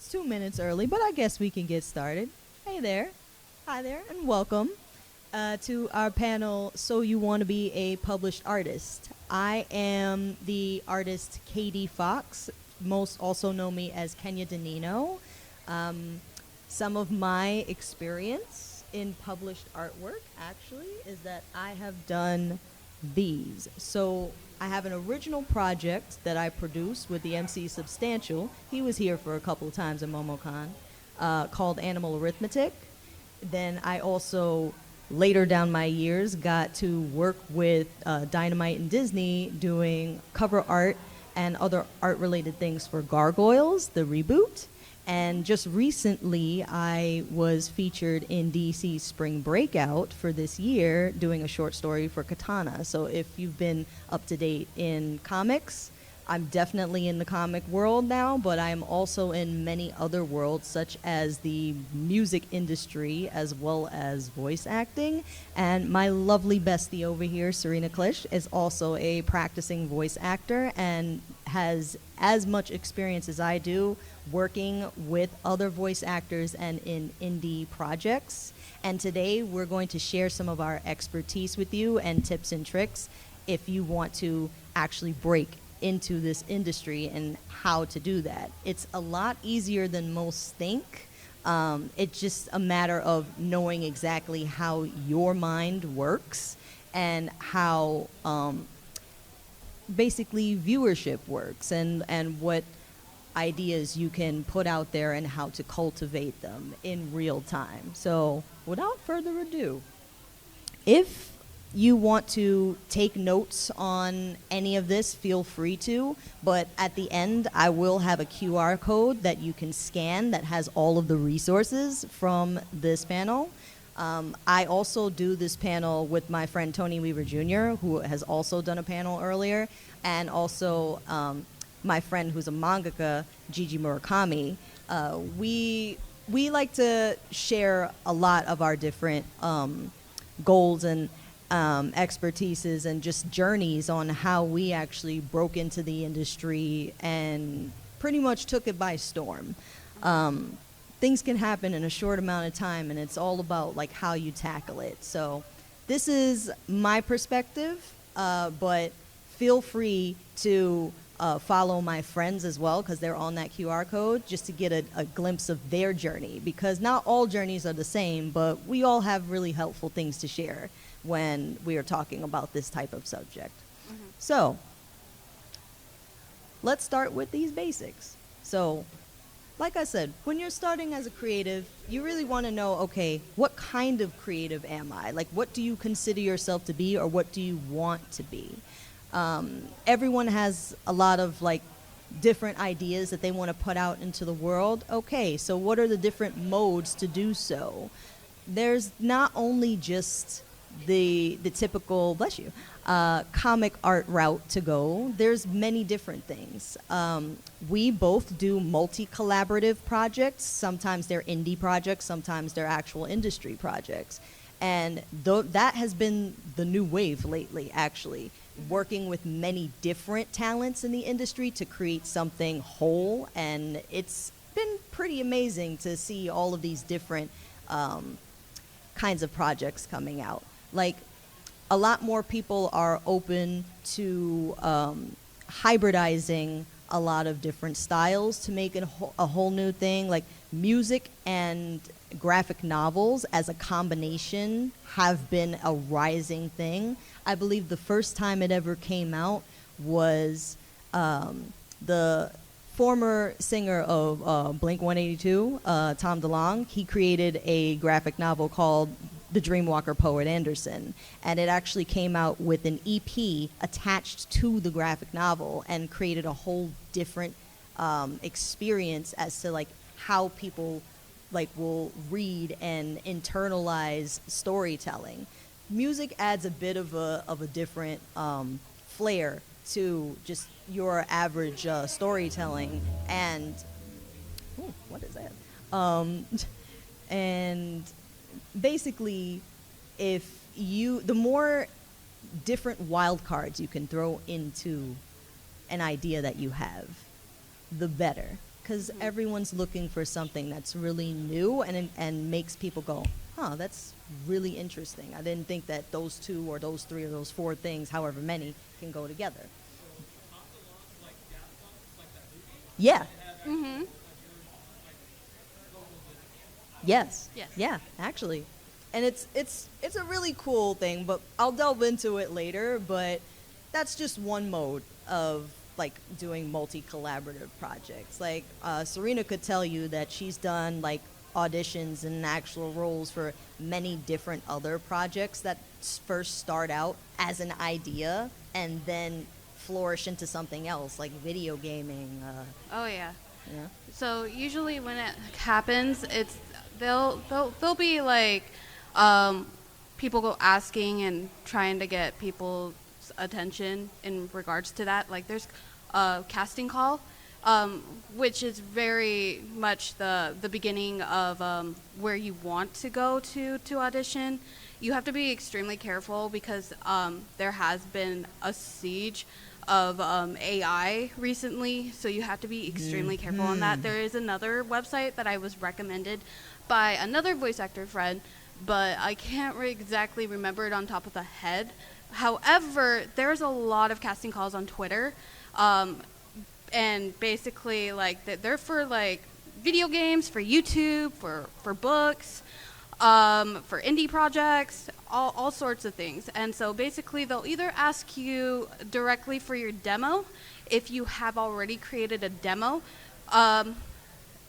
It's 2 minutes early, but I guess we can get started. Hey there. Hi there, and welcome to our panel, So You Want to Be a Published Artist. I am the artist KDFoxx. Most also know me as Kenya Danino. Some of my experience in published artwork, actually, is that I have done these. So I have an original project that I produced with the MC Substantial. He was here for a couple of times at MomoCon, called Animal Arithmetic. Then I also, later down my years, got to work with Dynamite and Disney doing cover art and other art-related things for Gargoyles, the reboot. And just recently, I was featured in DC's Spring Breakout for this year doing a short story for Katana. So if you've been up to date in comics, I'm definitely in the comic world now, but I'm also in many other worlds, such as the music industry as well as voice acting. And my lovely bestie over here, Serena Klish, is also a practicing voice actor and has as much experience as I do working with other voice actors and in indie projects. And today we're going to share some of our expertise with you and tips and tricks if you want to actually break into this industry and how to do that. It's a lot easier than most think. It's just a matter of knowing exactly how your mind works and how basically viewership works and what ideas you can put out there and how to cultivate them in real time. So without further ado, if you want to take notes on any of this, feel free to, but at the end I will have a QR code that you can scan that has all of the resources from this panel. I also do this panel with my friend Tony Weaver Jr., who has also done a panel earlier, and also my friend who's a mangaka, Gigi Murakami. We like to share a lot of our different goals and expertises and just journeys on how we actually broke into the industry and pretty much took it by storm. Things can happen in a short amount of time, and it's all about like how you tackle it. So this is my perspective, but feel free to follow my friends as well, because they're on that QR code, just to get a glimpse of their journey, because not all journeys are the same, but we all have really helpful things to share when we are talking about this type of subject. Mm-hmm. So let's start with these basics. So like I said, when you're starting as a creative, you really want to know, okay, what kind of creative am I? Like, what do you consider yourself to be, or what do you want to be? Everyone has a lot of like different ideas that they want to put out into the world. Okay, so what are the different modes to do so? There's not only just the typical, bless you, comic art route to go. There's many different things. We both do multi-collaborative projects. Sometimes they're indie projects, sometimes they're actual industry projects. And that has been the new wave lately, actually, working with many different talents in the industry to create something whole. And it's been pretty amazing to see all of these different kinds of projects coming out. Like, a lot more people are open to hybridizing a lot of different styles to make it a whole new thing. Like, music and graphic novels as a combination have been a rising thing. I believe the first time it ever came out was the former singer of Blink-182, Tom DeLonge. He created a graphic novel called The Dreamwalker Poet Anderson, and it actually came out with an EP attached to the graphic novel and created a whole different experience as to like how people like will read and internalize storytelling. Music adds a bit of a different flair to just your average storytelling, and what is that? And basically, the more different wild cards you can throw into an idea that you have, the better. because everyone's looking for something that's really new and makes people go, huh, that's really interesting. I didn't think that those two or those three or those four things, however many, can go together. Yeah. Mm-hmm. Yes. Yes. Yeah, actually. And it's a really cool thing, but I'll delve into it later, but that's just one mode of like doing multi-collaborative projects. Like Serena could tell you that she's done like auditions and actual roles for many different other projects that first start out as an idea and then flourish into something else like video gaming. Oh yeah. Yeah. So usually when it happens, it's they'll be like people go asking and trying to get people's attention in regards to that. Like there's a casting call, which is very much the beginning of where you want to go to audition. You have to be extremely careful because there has been a siege of AI recently, so you have to be extremely careful on that. There is another website that I was recommended by another voice actor friend, but I can't exactly remember it on top of the head. However, there's a lot of casting calls on Twitter, and basically like they're for like video games, for YouTube, for books, for indie projects, all sorts of things. And so basically they'll either ask you directly for your demo if you have already created a demo,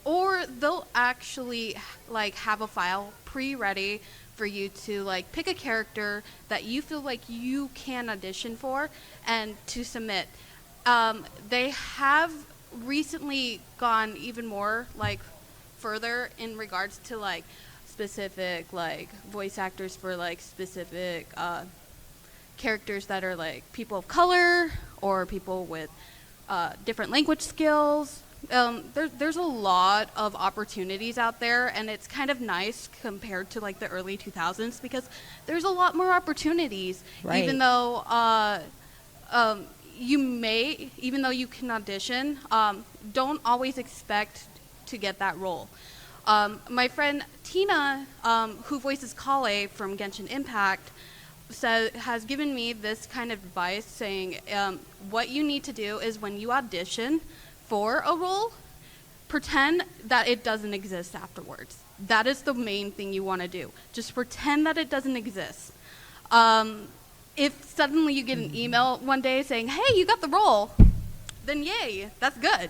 or they'll actually like have a file pre-ready for you to like pick a character that you feel like you can audition for and to submit. They have recently gone even more like further in regards to like specific like voice actors for like specific characters that are like people of color or people with different language skills. There's a lot of opportunities out there, and it's kind of nice compared to like the early 2000s because there's a lot more opportunities. Right. Even though even though you can audition, don't always expect to get that role. My friend Tina, who voices Kale from Genshin Impact, has given me this kind of advice saying what you need to do is when you audition for a role, pretend that it doesn't exist afterwards. That is the main thing you want to do. Just pretend that it doesn't exist. If suddenly you get an email one day saying, hey, you got the role, then yay, that's good.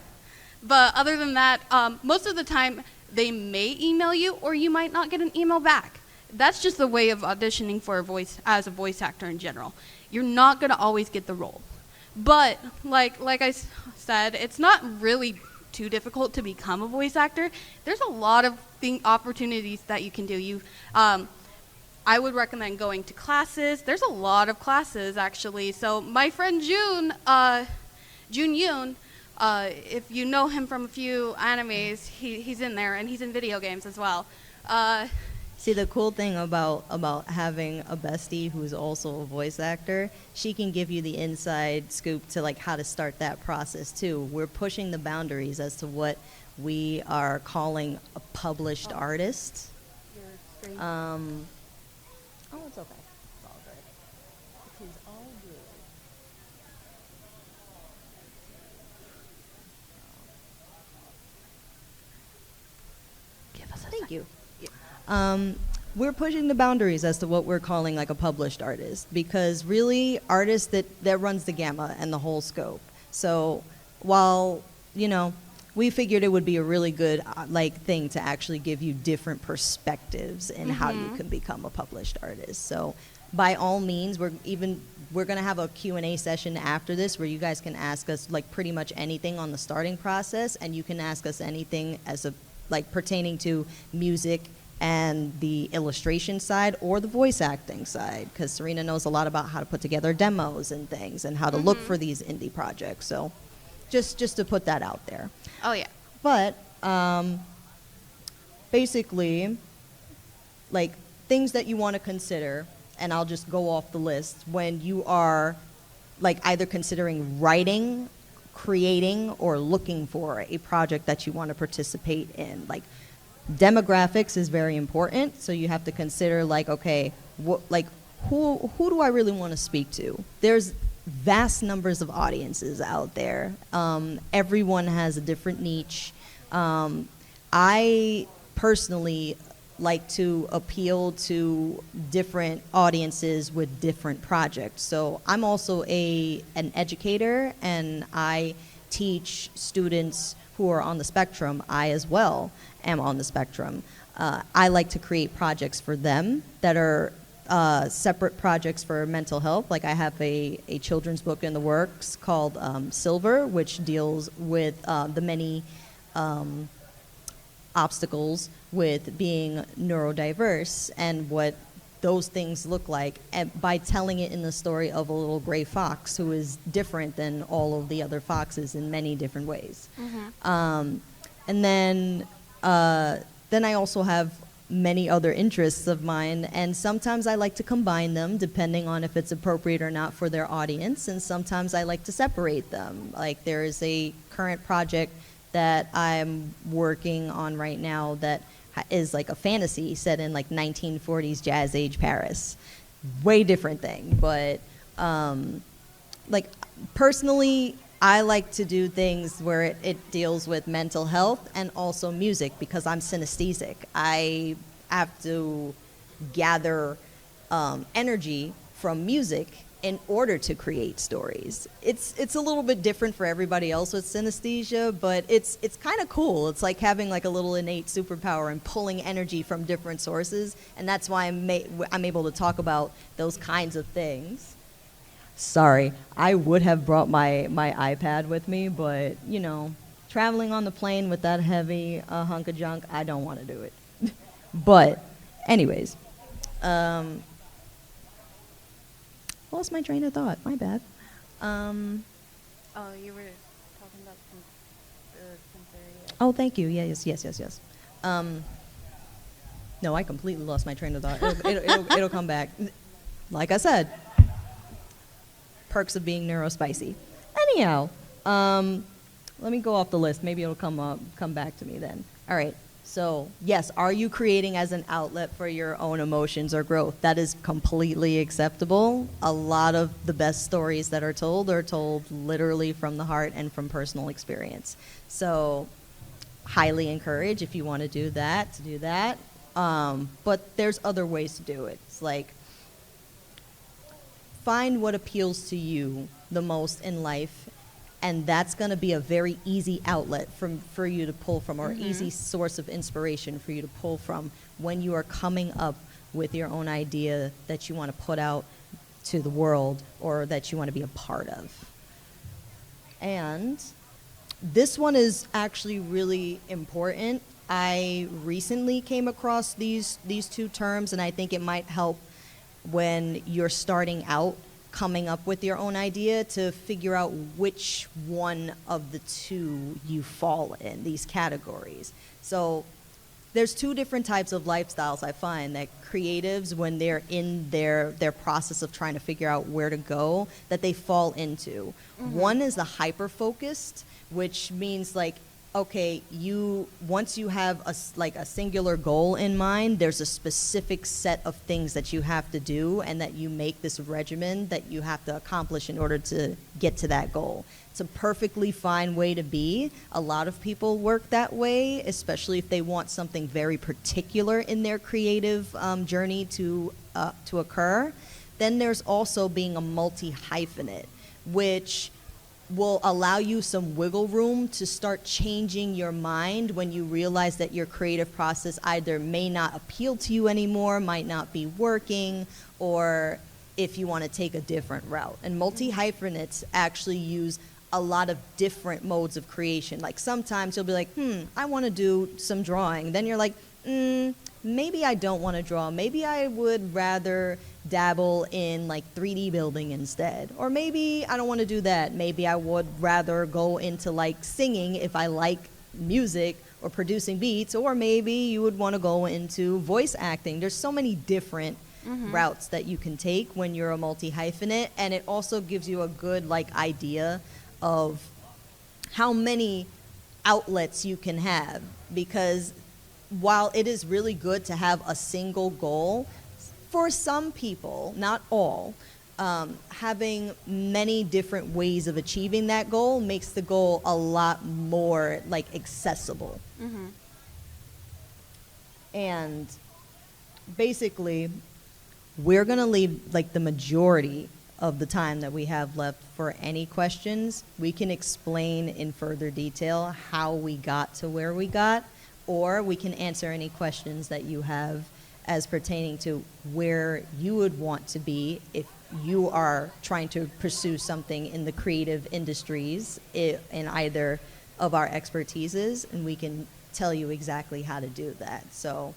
But other than that, most of the time, they may email you or you might not get an email back. That's just the way of auditioning for as a voice actor in general. You're not going to always get the role. But like I said, it's not really too difficult to become a voice actor. There's a lot of opportunities that you can do. I would recommend going to classes. There's a lot of classes, actually. So my friend Jun Yoon, if you know him from a few animes, he's in there, and he's in video games as well. See, the cool thing about having a bestie who's also a voice actor, she can give you the inside scoop to like how to start that process too. We're pushing the boundaries as to what we are calling a published artist. Oh, it's okay. It's all good. It is all good. Give us a Thank second. you. We're pushing the boundaries as to what we're calling like a published artist, because really artists that runs the gamut and the whole scope. So while, we figured it would be a really good like thing to actually give you different perspectives in how you can become a published artist. So by all means, we're going to have a Q&A session after this where you guys can ask us like pretty much anything on the starting process, and you can ask us anything like pertaining to music and the illustration side or the voice acting side, because Serena knows a lot about how to put together demos and things and how to look for these indie projects. So just to put that out there. Oh, yeah. But basically, like things that you want to consider, and I'll just go off the list, when you are like either considering writing creating or looking for a project that you want to participate in. Like, demographics is very important, so you have to consider, like, okay, who do I really want to speak to? There's vast numbers of audiences out there. Everyone has a different niche. I personally like to appeal to different audiences with different projects. So I'm also an educator, and I teach students who are on the spectrum. I as well am on the spectrum. I like to create projects for them that are separate projects for mental health. Like, I have a children's book in the works called Silver, which deals with the many obstacles with being neurodiverse and what those things look like, and by telling it in the story of a little gray fox who is different than all of the other foxes in many different ways. And then I also have many other interests of mine, and sometimes I like to combine them depending on if it's appropriate or not for their audience, and sometimes I like to separate them. Like, there is a current project that I'm working on right now that is like a fantasy set in like 1940s jazz age Paris. Way different thing, but like, personally, I like to do things where it deals with mental health and also music, because I'm synesthetic. I have to gather energy from music in order to create stories. It's a little bit different for everybody else with synesthesia, but it's kind of cool. It's like having like a little innate superpower and pulling energy from different sources, and that's why I'm able to talk about those kinds of things. Sorry, I would have brought my iPad with me, but, you know, traveling on the plane with that heavy hunk of junk, I don't want to do it. But anyways, lost my train of thought. My bad. Oh, you were talking about sincerity. Oh, thank you. Yeah, yes. No, I completely lost my train of thought. It'll come back. Like I said, perks of being neurospicy. Anyhow, let me go off the list. Maybe it'll come back to me then. All right. So, yes, are you creating as an outlet for your own emotions or growth? That is completely acceptable. A lot of the best stories that are told literally from the heart and from personal experience. So, highly encourage, if you want to do that, but there's other ways to do it. It's like, find what appeals to you the most in life, and that's going to be a very easy outlet for you to pull from, or easy source of inspiration for you to pull from when you are coming up with your own idea that you want to put out to the world or that you want to be a part of. And this one is actually really important. I recently came across these two terms, and I think it might help when you're starting out coming up with your own idea to figure out which one of the two you fall in, these categories. So there's two different types of lifestyles I find that creatives, when they're in their process of trying to figure out where to go, that they fall into. One is the hyper-focused, which means like, okay, once you have a singular goal in mind, there's a specific set of things that you have to do, and that you make this regimen that you have to accomplish in order to get to that goal. It's a perfectly fine way to be. A lot of people work that way, especially if they want something very particular in their creative journey to occur. Then there's also being a multi-hyphenate, which will allow you some wiggle room to start changing your mind when you realize that your creative process either may not appeal to you anymore, might not be working, or if you want to take a different route. And multi-hyphenates actually use a lot of different modes of creation. Like, sometimes you'll be like, I want to do some drawing. Then you're like, maybe I don't want to draw. Maybe I would rather dabble in like 3D building instead. Or maybe I don't want to do that. Maybe I would rather go into like singing if I like music or producing beats. Or maybe you would want to go into voice acting. There's so many different routes that you can take when you're a multi-hyphenate, and it also gives you a good like idea of how many outlets you can have, because while it is really good to have a single goal, for some people, not all, having many different ways of achieving that goal makes the goal a lot more like accessible. Mm-hmm. And basically, we're going to leave like the majority of the time that we have left for any questions. We can explain in further detail how we got to where we got, or we can answer any questions that you have as pertaining to where you would want to be if you are trying to pursue something in the creative industries in either of our expertises, and we can tell you exactly how to do that. So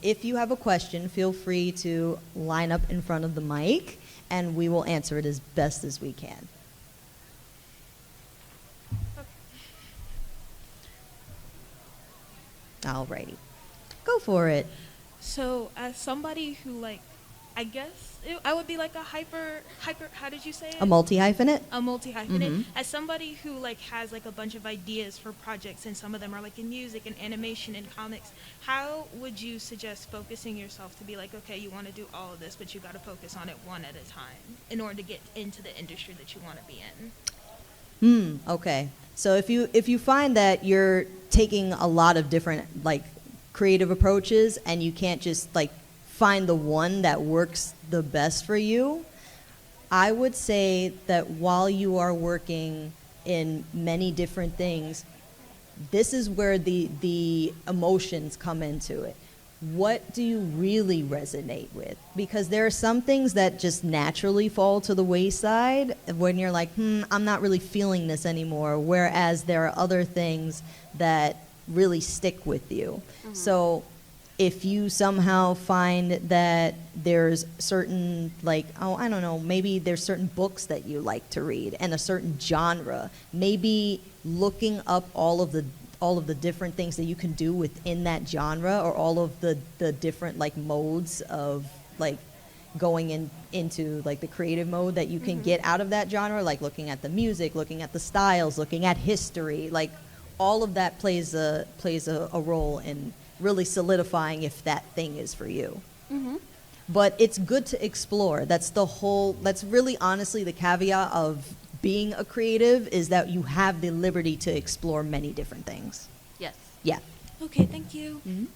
if you have a question, feel free to line up in front of the mic, and we will answer it as best as we can. Alrighty, go for it. So, as somebody who, like, I guess I would be like a hyper, how did you say it? A multi-hyphenate? A multi-hyphenate. Mhm. As somebody who, like, has, like, a bunch of ideas for projects, and some of them are, like, in music and animation and comics, how would you suggest focusing yourself to be like, okay, you want to do all of this, but you got to focus on it one at a time in order to get into the industry that you want to be in? Okay. So if you find that you're taking a lot of different like creative approaches and you can't just like find the one that works the best for you, I would say that while you are working in many different things, this is where the emotions come into it. What do you really resonate with? Because there are some things that just naturally fall to the wayside when you're like, I'm not really feeling this anymore, whereas there are other things that really stick with you. Mm-hmm. So if you somehow find that there's certain, like, I don't know, maybe there's certain books that you like to read and a certain genre, maybe looking up all of the different things that you can do within that genre, or all of the different like modes of like going into like the creative mode that you can get out of that genre, like looking at the music, looking at the styles, looking at history, like all of that plays a role in really solidifying if that thing is for you. Mm-hmm. But it's good to explore. That's really honestly the caveat of being a creative, is that you have the liberty to explore many different things. Yes. Yeah. Okay, thank you. Mm-hmm.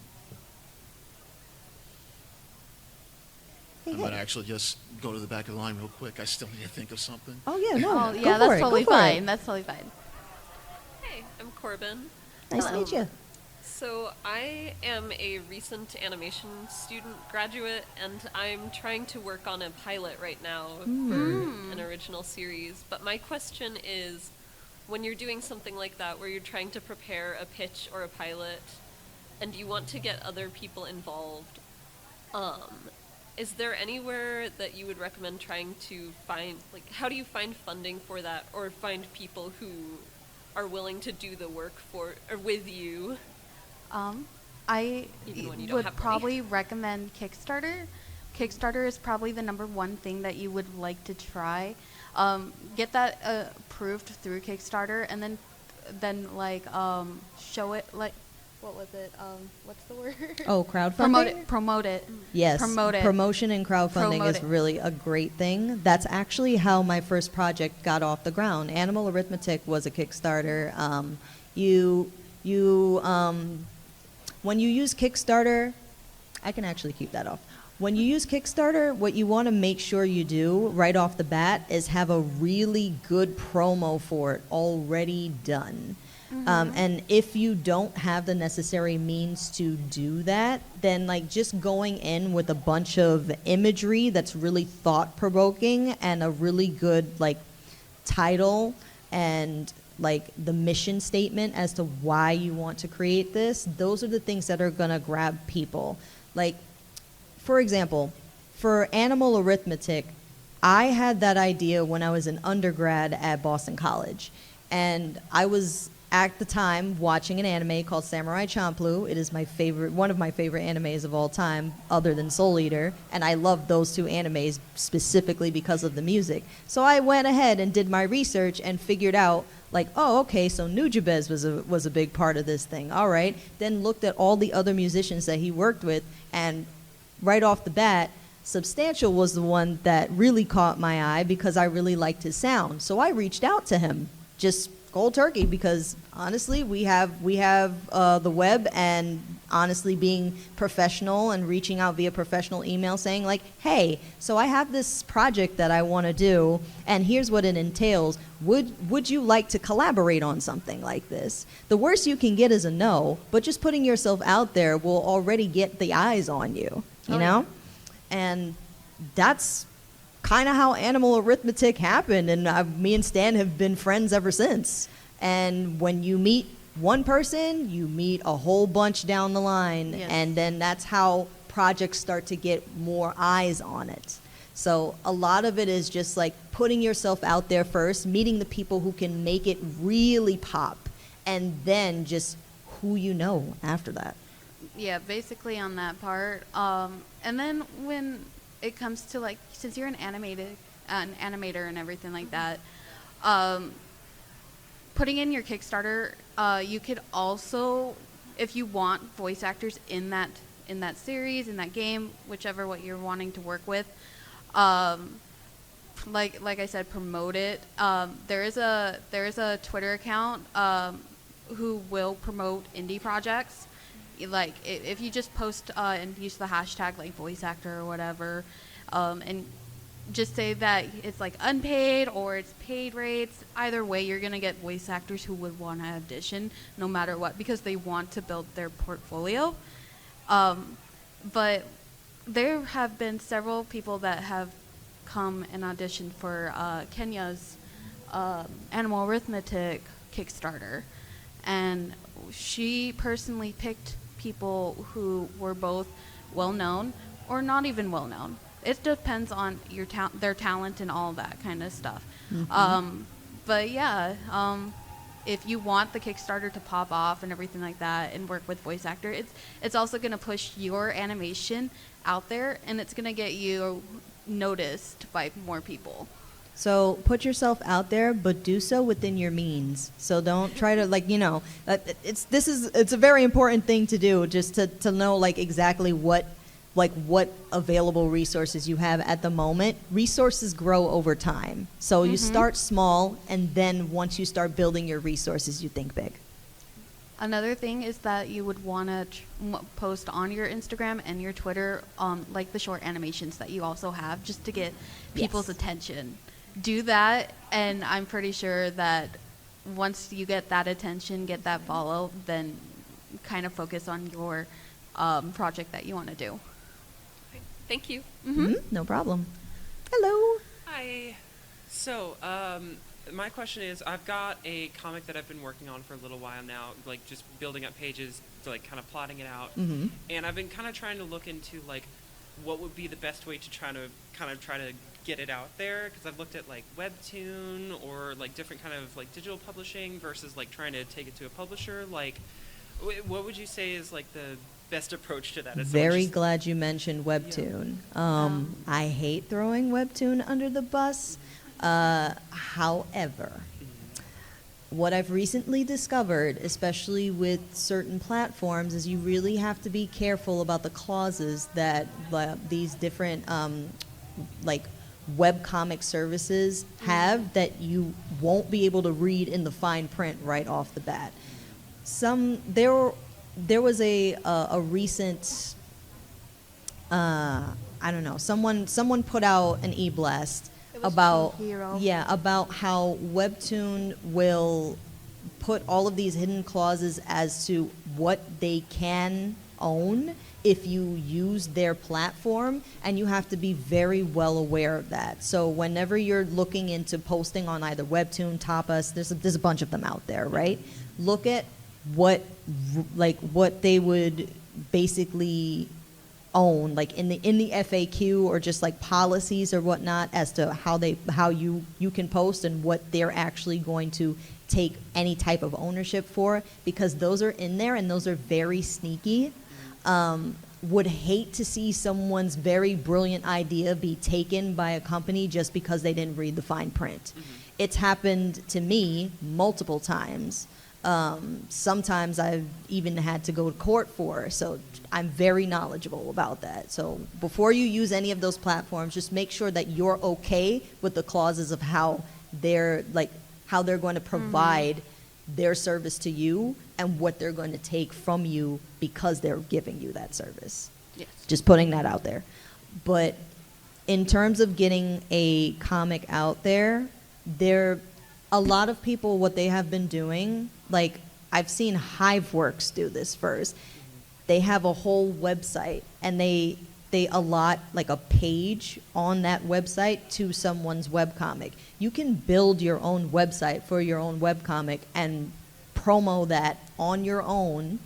I'm going to actually just go to the back of the line real quick. I still need to think of something. Oh, yeah, no. Oh, yeah, that's totally fine. That's totally fine. Hey, I'm Corbin. Nice to meet you. So I am a recent animation student graduate, and I'm trying to work on a pilot right now for an original series. But my question is, when you're doing something like that, where you're trying to prepare a pitch or a pilot, and you want to get other people involved, is there anywhere that you would recommend trying to find, like, how do you find funding for that, or find people who are willing to do the work for or with you? I Even when you don't would have money. probably recommend Kickstarter. Kickstarter is probably the number one thing that you would like to try. Get that approved through Kickstarter, and then like show it, like, what was it? What's the word? Oh, crowdfunding? Promote it. Yes. Promote it. Promotion and crowdfunding Promote is it. really a great thing. That's actually how my first project got off the ground. Animal Arithmetic was a Kickstarter. When you use Kickstarter, I can actually keep that off. When you use Kickstarter, what you want to make sure you do right off the bat is have a really good promo for it already done. And if you don't have the necessary means to do that, then like just going in with a bunch of imagery that's really thought-provoking and a really good like title and like the mission statement as to why you want to create this, those are the things that are going to grab people. Like, for example, for Animal Arithmetic, I had that idea when I was an undergrad at Boston College. And I was, at the time, watching an anime called Samurai Champloo. It is one of my favorite animes of all time, other than Soul Eater. And I love those two animes specifically because of the music. So I went ahead and did my research and figured out, like, oh, okay, so Nujabes was a big part of this thing. All right. Then looked at all the other musicians that he worked with, and right off the bat, Substantial was the one that really caught my eye because I really liked his sound. So I reached out to him, just cold turkey, because honestly, we have the web, and honestly, being professional and reaching out via professional email saying like, hey, so I have this project that I want to do, and here's what it entails. Would you like to collaborate on something like this? The worst you can get is a no, but just putting yourself out there will already get the eyes on you, you know? And that's kind of how Animal Arithmetic happened, and me and Stan have been friends ever since. And when you meet one person, you meet a whole bunch down the line, Yes. and then that's how projects start to get more eyes on it. So a lot of it is just like putting yourself out there first, meeting the people who can make it really pop, and then just who you know after that. Yeah, basically on that part. And then when it comes to like, since you're an animator and everything like that, putting in your Kickstarter, you could also, if you want voice actors in that series, in that game, whichever what you're wanting to work with, like I said, promote it. There is a Twitter account who will promote indie projects. Like if you just post and use the hashtag like voice actor or whatever, and just say that it's like unpaid or it's paid rates, either way you're gonna get voice actors who would want to audition no matter what, because they want to build their portfolio. But there have been several people that have come and auditioned for Kenya's Animal Arithmetic Kickstarter, and she personally picked people who were both well-known or not even well-known. It depends on their talent and all that kind of stuff. Mm-hmm. But yeah, if you want the Kickstarter to pop off and everything like that and work with voice actor, it's also going to push your animation out there, and it's going to get you noticed by more people. So put yourself out there, but do so within your means. So don't try to it's a very important thing to do, just to know like exactly what available resources you have at the moment. Resources grow over time. So you start small, and then once you start building your resources, you think big. Another thing is that you would want to post on your Instagram and your Twitter, like the short animations that you also have, just to get people's attention. Do that, and I'm pretty sure that once you get that attention, get that follow, then kind of focus on your project that you want to do. Thank you. No problem. Hello. Hi. So, my question is, I've got a comic that I've been working on for a little while now, like just building up pages, like kind of plotting it out. And I've been kind of trying to look into like what would be the best way to try to get it out there, because I've looked at like webtoon or like different kind of like digital publishing versus like trying to take it to a publisher. Like, what would you say is like the best approach to that? Very glad you mentioned webtoon. I hate throwing webtoon under the bus. However, what I've recently discovered, especially with certain platforms, is you really have to be careful about the clauses that these different like webcomic services have that you won't be able to read in the fine print right off the bat. There was a recent I don't know, someone put out an e-blast about how webtoon will put all of these hidden clauses as to what they can own if you use their platform, and you have to be very well aware of that. So whenever you're looking into posting on either webtoon, Tapas, there's a bunch of them out there, right? Look at what they would basically own, like in the FAQ, or just like policies or whatnot, as to how you can post and what they're actually going to take any type of ownership for, because those are in there and those are very sneaky. Would hate to see someone's very brilliant idea be taken by a company just because they didn't read the fine print. it's happened to me multiple times. Sometimes I've even had to go to court for, so I'm very knowledgeable about that. So before you use any of those platforms, just make sure that you're okay with the clauses of how they're going to provide their service to you and what they're going to take from you because they're giving you that service. Yes. Just putting that out there. But in terms of getting a comic out there, a lot of people, what they have been doing, like I've seen Hiveworks do this first. They have a whole website and they allot like a page on that website to someone's webcomic. You can build your own website for your own webcomic and promo that on your own.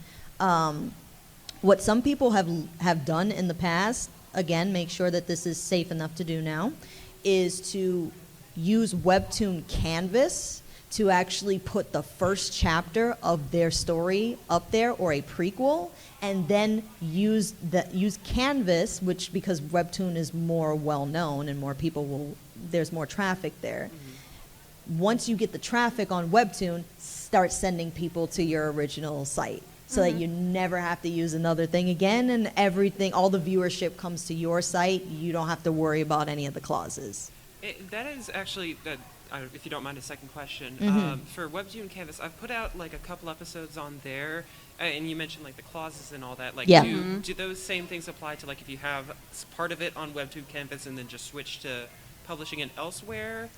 What some people have done in the past, again, make sure that this is safe enough to do now, is to use Webtoon Canvas to actually put the first chapter of their story up there, or a prequel, and then use Canvas, which, because Webtoon is more well known and more people there's more traffic there. Once you get the traffic on Webtoon, start sending people to your original site so that you never have to use another thing again, and all the viewership comes to your site. You don't have to worry about any of the clauses. That is actually, if you don't mind, a second question. For Webtoon Canvas, I've put out like a couple episodes on there, and you mentioned like the clauses and all that. Like, Yeah. Do those same things apply to like if you have part of it on Webtoon Canvas and then just switch to publishing it elsewhere?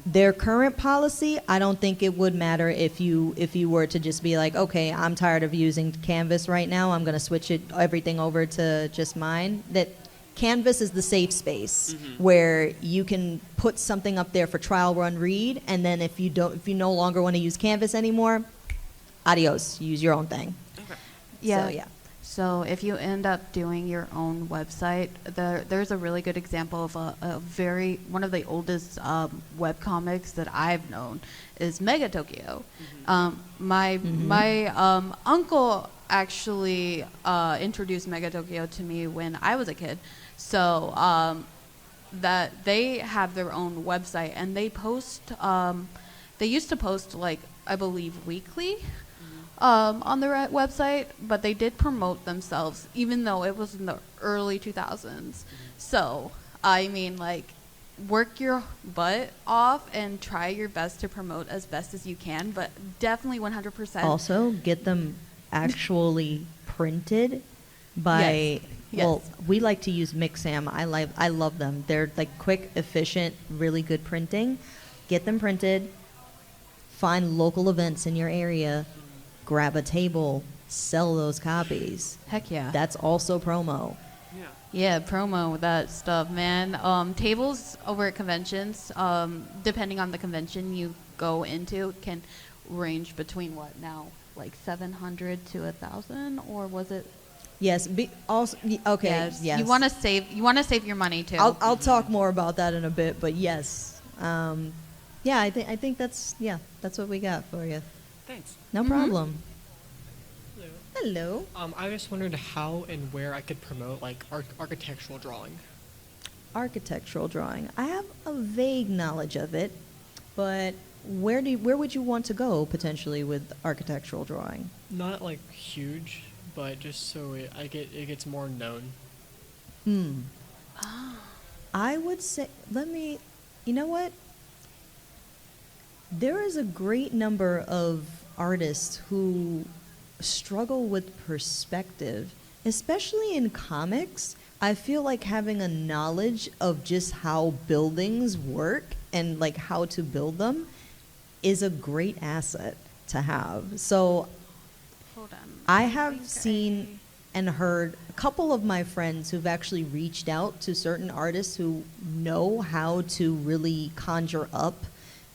Their current policy, I don't think it would matter if you were to just be like, okay, I'm tired of using Canvas right now, I'm going to switch everything over to just mine. That Canvas is the safe space where you can put something up there for trial run read, and then if you no longer want to use Canvas anymore, adios, use your own thing. Okay. Yeah. So, yeah. So if you end up doing your own website, there's a really good example of one of the oldest webcomics that I've known is Mega Tokyo. My uncle actually introduced Mega Tokyo to me when I was a kid. So that they have their own website, and they used to post, like, I believe weekly on their website, but they did promote themselves, even though it was in the early 2000s. So, I mean, like, work your butt off and try your best to promote as best as you can, but definitely 100%. Also, get them actually printed by... Yes. Well, we like to use Mixam. I love them. They're like quick, efficient, really good printing. Get them printed. Find local events in your area. Grab a table. Sell those copies. Heck yeah. That's also promo. Yeah. Yeah, promo that stuff, man. Tables over at conventions, depending on the convention you go into, can range between what now, like 700 to 1,000, or was it? Yes. Okay. Yes. You want to save your money too. I'll talk more about that in a bit, but yes. Yeah, I think that's what we got for you. Thanks. No problem. Hello. Hello. I just wondered how and where I could promote like architectural drawing. Architectural drawing. I have a vague knowledge of it, but where would you want to go potentially with architectural drawing? Not like huge, but just so it gets more known. I would say, you know what? There is a great number of artists who struggle with perspective, especially in comics. I feel like having a knowledge of just how buildings work and like how to build them is a great asset to have. So Hold on. I have seen and heard a couple of my friends who've actually reached out to certain artists who know how to really conjure up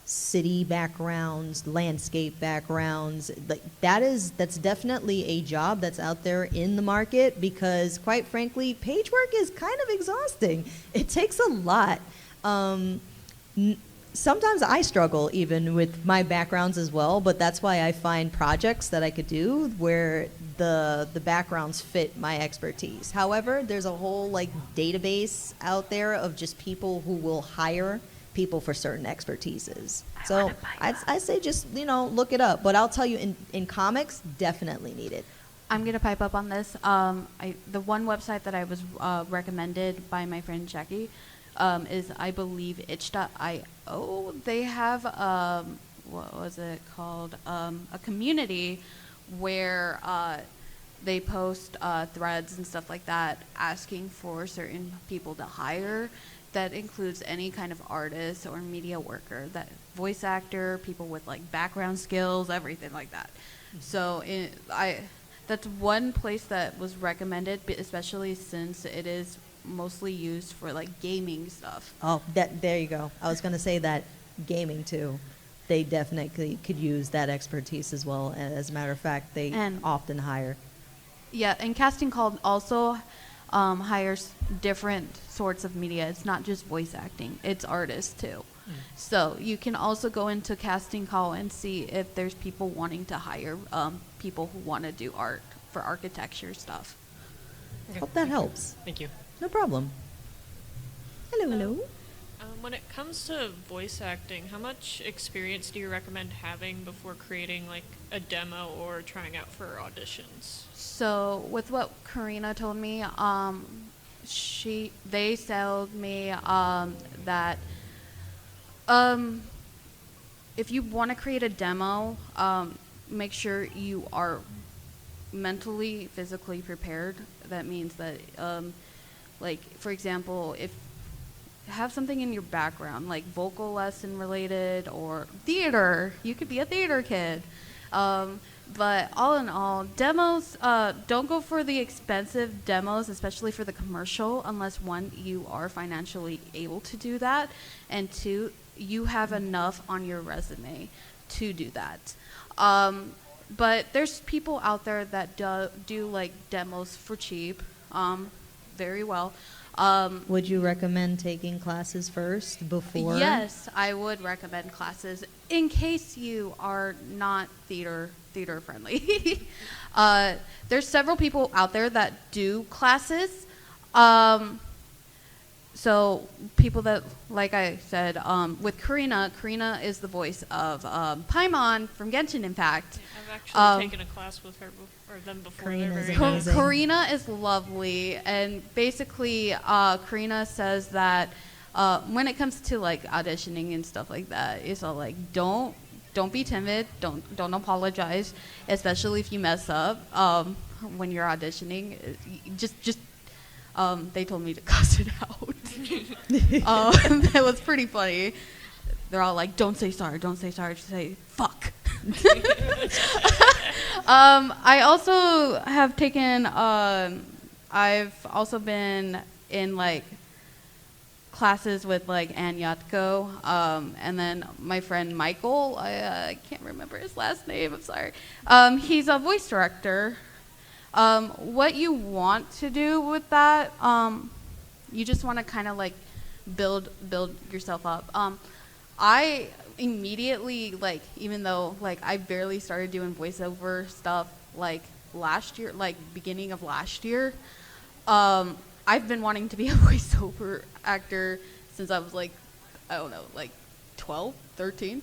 city backgrounds, landscape backgrounds. Like that's definitely a job that's out there in the market, because quite frankly, page work is kind of exhausting. It takes a lot. Sometimes I struggle even with my backgrounds as well, but that's why I find projects that I could do where the backgrounds fit my expertise. However, there's a whole like database out there of just people who will hire people for certain expertises. So I say just, look it up. But I'll tell you, in comics, definitely need it. I'm gonna pipe up on this. The one website that I was recommended by my friend Jackie is, I believe, itch.io. They have what was it called? A community where they post threads and stuff like that, asking for certain people to hire. That includes any kind of artist or media worker, that voice actor, people with like background skills, everything like that. So that's one place that was recommended, especially since it is mostly used for like gaming stuff. Oh, there you go. I was going to say that gaming too. They definitely could use that expertise as well. And as a matter of fact, they often hire. Yeah, and Casting Call also hires different sorts of media. It's not just voice acting, it's artists too. So you can also go into Casting Call and see if there's people wanting to hire people who want to do art for architecture stuff. Okay. Hope that helps. Thank you. No problem. Hello. When it comes to voice acting, how much experience do you recommend having before creating like a demo or trying out for auditions? So with what Karina told me, they told me that if you want to create a demo, make sure you are mentally, physically prepared. That means that, like, for example, if have something in your background, like vocal lesson related or theater, you could be a theater kid. But all in all, demos, don't go for the expensive demos, especially for the commercial, unless one, you are financially able to do that, and two, you have enough on your resume to do that. But there's people out there that do like demos for cheap, very well. Would you recommend taking classes first before? Yes, I would recommend classes in case you are not theater friendly. There's several people out there that do classes. So people that, like I said, with Karina is the voice of Paimon from Genshin Impact. I've actually taken a class with her or them before. Karina's They're very amazing. Karina is lovely, and basically Karina says that when it comes to like auditioning and stuff like that, it's all like don't be timid, don't apologize, especially if you mess up when you're auditioning. Just they told me to cuss it out. That was pretty funny. They're all like, don't say sorry, just say fuck. I also have taken, I've also been in like classes with like Anyatko, and then my friend Michael, I can't remember his last name, I'm sorry. He's a voice director. What you want to do with that, you just want to kind of like build yourself up. I immediately, like, even though like I barely started doing voiceover stuff like last year, like beginning of last year, I've been wanting to be a voiceover actor since I was like, I don't know, like 12, 13.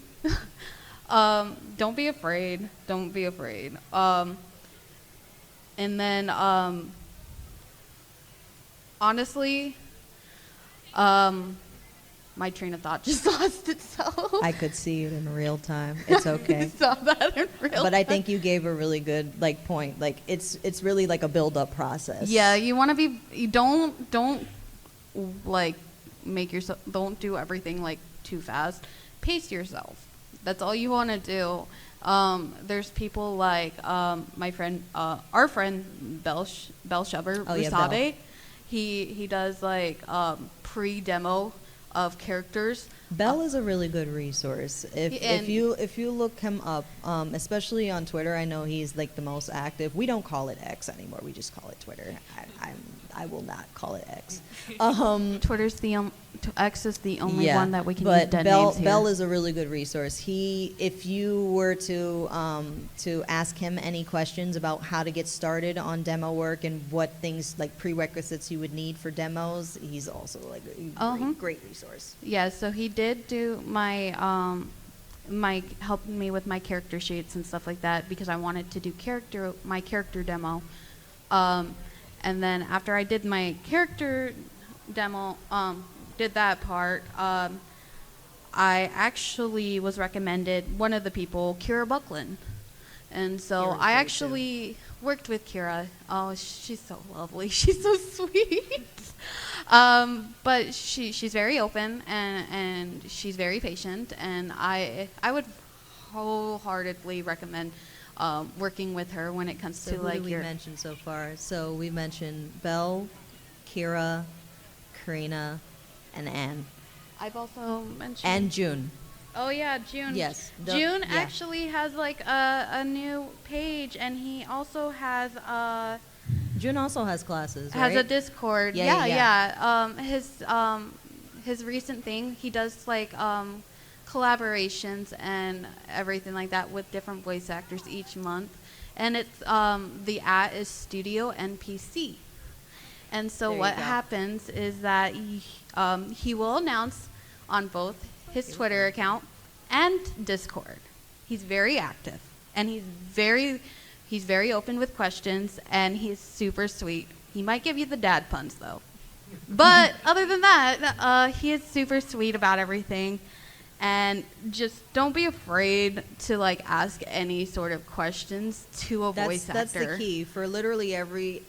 Don't be afraid. And then, honestly, my train of thought just lost itself. I could see it in real time. It's okay. Saw that in real But I time. think you gave a really good like point. Like it's really like a build-up process. Yeah, you want to be. You don't like make yourself. Don't do everything like too fast. Pace yourself. That's all you want to do. There's people like my friend, our friend Bell Shubber, Oh, yeah, Usabe. Bell. He does like pre-demo of characters. Bell is a really good resource. If you look him up, especially on Twitter, I know he's like the most active. We don't call it X anymore. We just call it Twitter. I will not call it X. Twitter's X is the only Yeah, one that we can but use dead Bell names here. Bell is a really good resource. If you were to ask him any questions about how to get started on demo work and what things like prerequisites you would need for demos, he's also like a great resource. Yeah, so he did do my helping me with my character sheets and stuff like that because I wanted to do my character demo. And then after I did my character demo, did that part, I actually was recommended one of the people, Kira Buckland. And so Kira's I great, actually worked with Kira. Oh, she's so lovely. She's so sweet. But she's very open and she's very patient. And I would wholeheartedly recommend working with her when it comes So to who like did we your mention so far? So we mentioned Belle, Kira, Karina, and Anne. I've also mentioned And June. Oh yeah, June. Yes, June yeah. actually has like a new page, and he also has June also has classes, has right? a Discord. Yeah, yeah. His recent thing, he does like collaborations and everything like that with different voice actors each month, and it's the @ is Studio NPC. And so There you what go. happens is that he will announce on both his Twitter account and Discord. He's very active, and he's very open with questions, and he's super sweet. He might give you the dad puns though, but other than that, he is super sweet about everything. And just don't be afraid to like ask any sort of questions to a voice actor. That's the key for literally every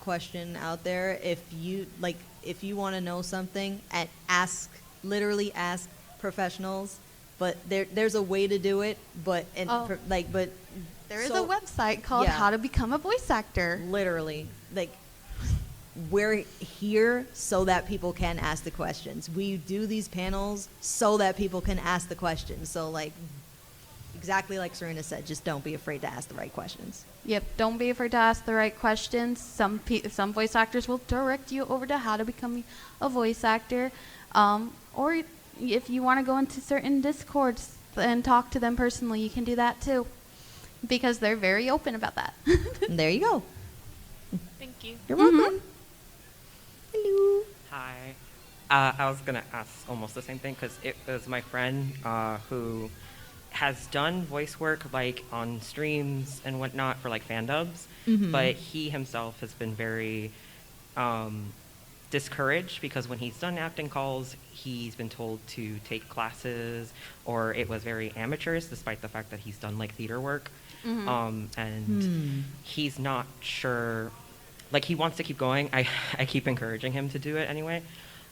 question out there. If you want to know something, and literally ask professionals. But there's a way to do it. But There is a website called yeah. How to Become a Voice Actor. Literally, like, we're here so that people can ask the questions. We do these panels so that people can ask the questions. So, like, exactly like Serena said, just don't be afraid to ask the right questions. Yep, don't be afraid to ask the right questions. Some voice actors will direct you over to how to become a voice actor. Or if you want to go into certain Discords and talk to them personally, you can do that too. Because they're very open about that. And there you go. Thank you. You're Mm-hmm. welcome. Hello. Hi. I was going to ask almost the same thing because it was my friend who has done voice work like on streams and whatnot for like fan dubs, but he himself has been very discouraged because when he's done acting calls, he's been told to take classes or it was very amateurish despite the fact that he's done like theater work. And he's not sure. Like, he wants to keep going. I keep encouraging him to do it anyway.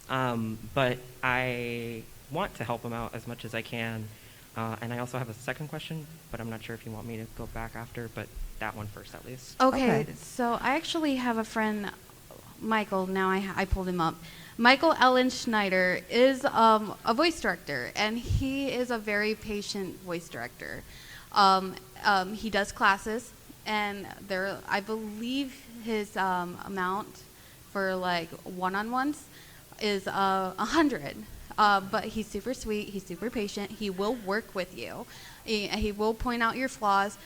But I want to help him out as much as I can. And I also have a second question, but I'm not sure if you want me to go back after, but that one first at least. Okay, so I actually have a friend, Michael, now I pulled him up. Michael Ellen Schneider is a voice director, and he is a very patient voice director. He does classes, and I believe his amount for like one-on-ones is 100. But he's super sweet. He's super patient. He will work with you. He will point out your flaws,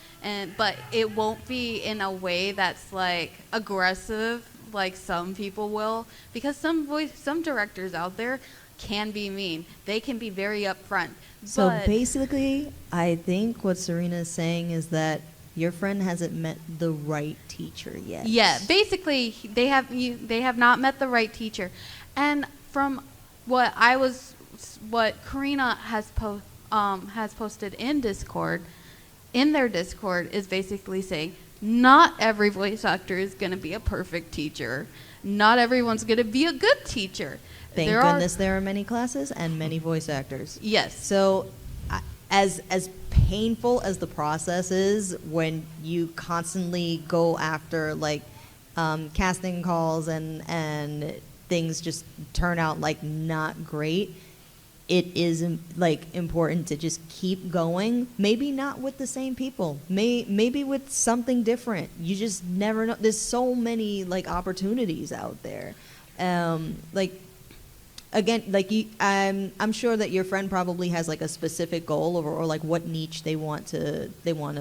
but it won't be in a way that's like aggressive, like some people will, because some directors out there can be mean. They can be very upfront. So but basically, I think what Serena is saying is that your friend hasn't met the right teacher yet. yeah, basically they have not met the right teacher, and from what Karina has posted in Discord, in their Discord, is basically saying not every voice actor is going to be a perfect teacher. Not everyone's going to be a good teacher. Thank goodness there are many classes and many voice actors. Yes. So, as painful as the process is when you constantly go after like casting calls and things just turn out like not great, it is like important to just keep going. Maybe not with the same people. Maybe with something different. You just never know. There's so many like opportunities out there. Again, like I'm sure that your friend probably has like a specific goal or like what niche they want to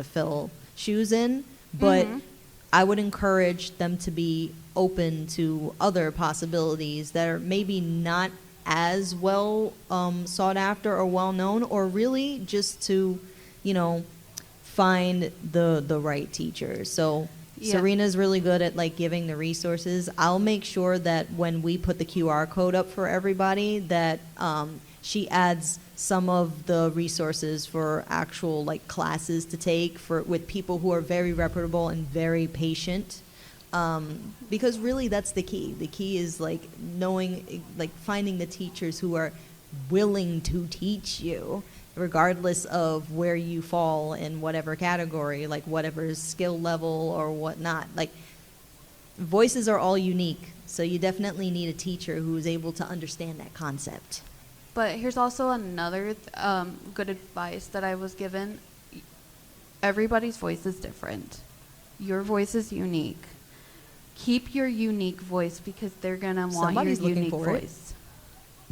fill shoes in, but I would encourage them to be open to other possibilities that are maybe not as well sought after or well known, or really just to, you know, find the right teachers. So Yeah. Serena's really good at like giving the resources. I'll make sure that when we put the QR code up for everybody, that she adds some of the resources for actual like classes to take for with people who are very reputable and very patient. Because really that's the key. The key is like knowing, like finding the teachers who are willing to teach you, regardless of where you fall in whatever category, like whatever skill level or whatnot. Like, voices are all unique, so you definitely need a teacher who is able to understand that concept. But here's also another good advice that I was given. Everybody's voice is different. Your voice is unique. Keep your unique voice because they're gonna want Somebody's your looking unique for it. voice.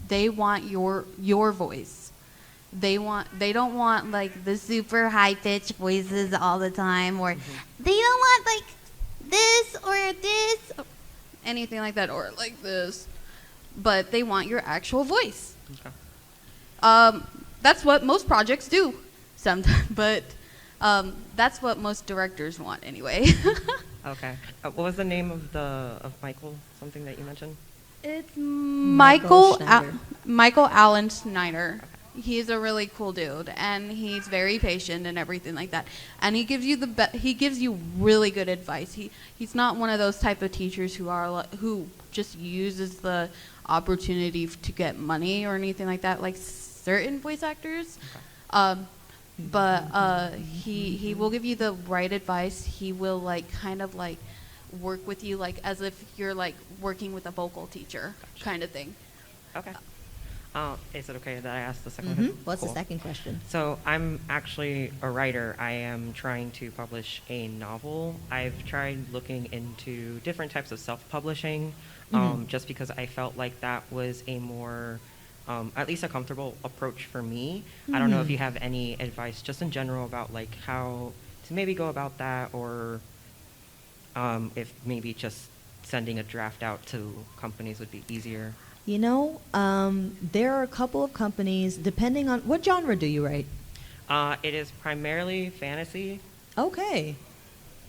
They want your voice. They don't want like the super high pitched voices all the time, or they don't want like this or this, or anything like that, or like this. But they want your actual voice. Okay. That's what most projects do, sometimes. But that's what most directors want anyway. Okay. What was the name of Michael? Something that you mentioned? It's Michael Schneider. Michael Allen Snyder. He's a really cool dude, and he's very patient and everything like that. And he gives you he gives you really good advice. He's not one of those type of teachers who just uses the opportunity to get money or anything like that, like certain voice actors. Okay. But he will give you the right advice. He will like kind of like work with you like as if you're like working with a vocal teacher, kind of thing. Okay. Is it okay that I ask the second Mm-hmm. one? What's Cool. the second question? So I'm actually a writer. I am trying to publish a novel. I've tried looking into different types of self-publishing, just because I felt like that was a more, at least a comfortable approach for me. I don't know if you have any advice just in general about like how to maybe go about that, or if maybe just sending a draft out to companies would be easier. You know, there are a couple of companies, depending on what genre do you write? It is primarily fantasy. Okay.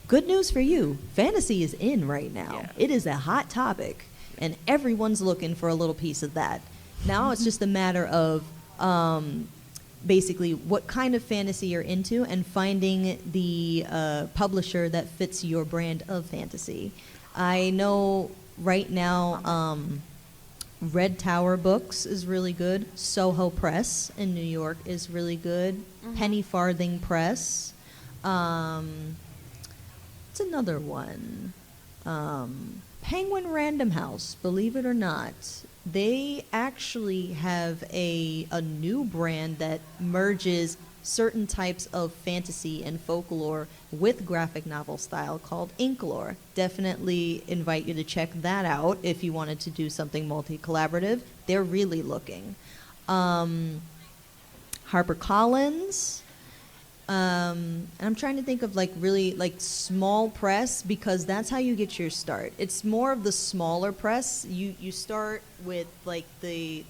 Good news for you. Fantasy is in right now. Yeah. It is a hot topic, and everyone's looking for a little piece of that. Now it's just a matter of basically what kind of fantasy you're into and finding the publisher that fits your brand of fantasy. I know right now Red Tower Books is really good. Soho Press in New York is really good. Penny Farthing Press. What's another one? Penguin Random House, believe it or not. They actually have a new brand that merges certain types of fantasy and folklore with graphic novel style called Inklore. Definitely invite you to check that out if you wanted to do something multi-collaborative. They're really looking. HarperCollins. And I'm trying to think of like really like small press, because that's how you get your start. It's more of the smaller press. You start with like the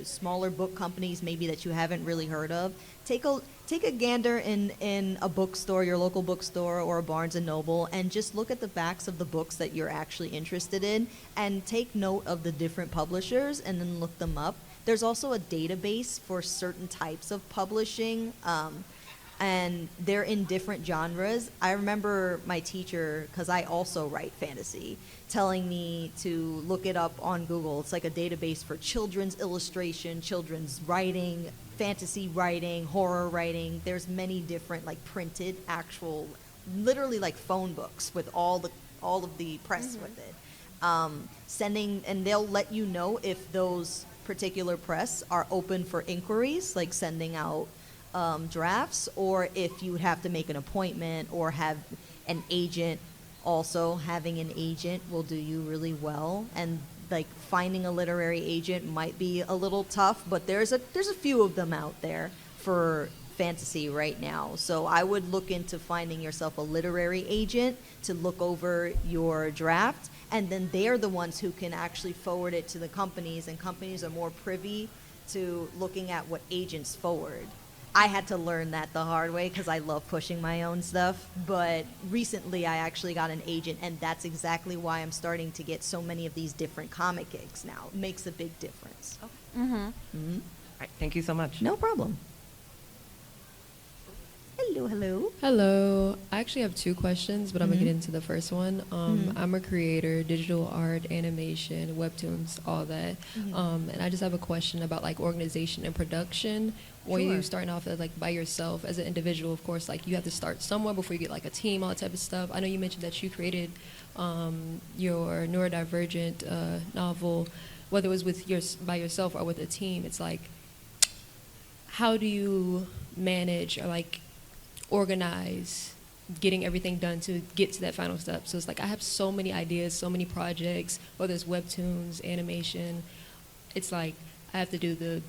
smaller book companies maybe that you haven't really heard of. Take a gander in a bookstore, your local bookstore or a Barnes and Noble, and just look at the backs of the books that you're actually interested in, and take note of the different publishers and then look them up. There's also a database for certain types of publishing. And they're in different genres. I remember my teacher, because I also write fantasy, telling me to look it up on Google. It's like a database for children's illustration, children's writing, fantasy writing, horror writing. There's many different like printed, actual, literally like phone books with all of the press with it. And they'll let you know if those particular press are open for inquiries, like sending out drafts, or if you would have to make an appointment or have an agent. Also, having an agent will do you really well, and like finding a literary agent might be a little tough, but there's a few of them out there for fantasy right now. So I would look into finding yourself a literary agent to look over your draft, and then they're the ones who can actually forward it to the companies, and companies are more privy to looking at what agents forward. I had to learn that the hard way because I love pushing my own stuff, but recently I actually got an agent, and that's exactly why I'm starting to get so many of these different comic gigs now. It makes a big difference. All right, thank you so much. No problem. Hello, hello. Hello. I actually have two questions, but I'm gonna get into the first one. I'm a creator, digital art, animation, webtoons, all that. And I just have a question about like organization and production. When Sure. you're starting off as like by yourself as an individual, of course, like you have to start somewhere before you get like a team, all that type of stuff. I know you mentioned that you created your neurodivergent novel, whether it was with by yourself or with a team. It's like, how do you manage or like organize getting everything done to get to that final step? So it's like I have so many ideas, so many projects, whether it's webtoons, animation. It's like I have to do the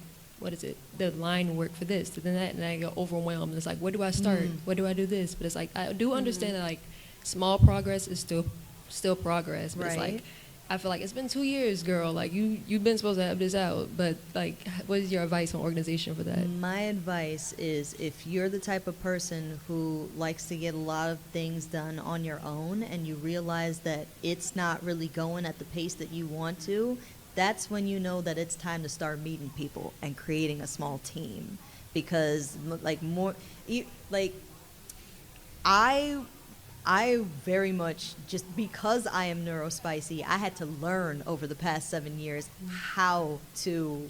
line work for this, then that, and I get overwhelmed. It's like, where do I start? Where do I do this? But it's like I do understand that like small progress is still progress. But it's Right. like I feel like it's been 2 years, girl. Like you've been supposed to have this out. But like, what is your advice on organization for that? My advice is if you're the type of person who likes to get a lot of things done on your own and you realize that it's not really going at the pace that you want to, that's when you know that it's time to start meeting people and creating a small team. Because I very much, just because I am neurospicy, I had to learn over the past 7 years how to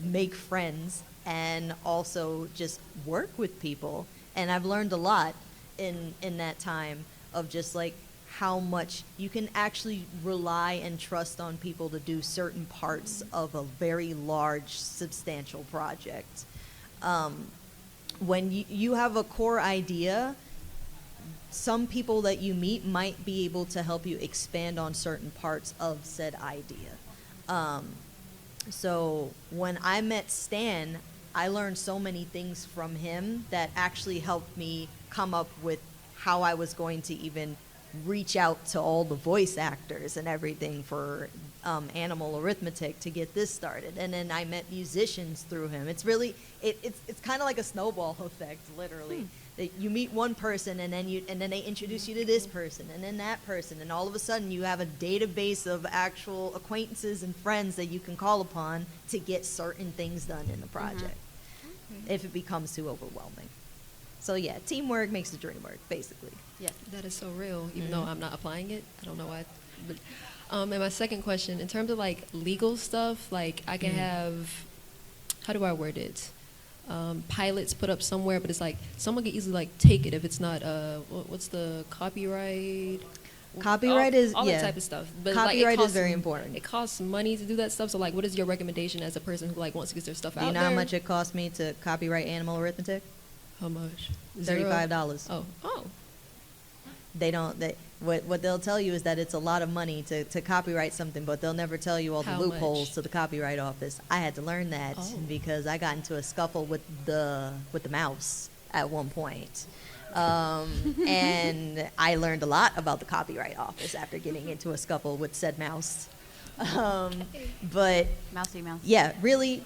make friends and also just work with people. And I've learned a lot in that time of just like how much you can actually rely and trust on people to do certain parts of a very large, substantial project. When you have a core idea, some people that you meet might be able to help you expand on certain parts of said idea. So when I met Stan, I learned so many things from him that actually helped me come up with how I was going to even reach out to all the voice actors and everything for Animal Arithmetic to get this started. And then I met musicians through him. It's really, it's kind of like a snowball effect, literally. That you meet one person and then they introduce you to this person and then that person, and all of a sudden you have a database of actual acquaintances and friends that you can call upon to get certain things done in the project. If it becomes too overwhelming. So yeah, teamwork makes the dream work, basically. Yeah. That is so real, even though I'm not applying it. I don't know why. But, and my second question, in terms of like legal stuff, like I can have, how do I word it? Pilots put up somewhere, but it's like someone can easily like take it if it's not what's the copyright? Copyright is all that type of stuff. But copyright like, is very important. It costs money to do that stuff. So like, what is your recommendation as a person who like wants to get their stuff out there? Do you know how much it cost me to copyright Animal Arithmetic? How much? $35. Oh. They don't. What they'll tell you is that it's a lot of money to copyright something, but they'll never tell you all the How loopholes much? to the copyright office. I had to learn that because I got into a scuffle with the mouse at one point, and I learned a lot about the copyright office after getting into a scuffle with said mouse. But Mousy mouse. yeah, really,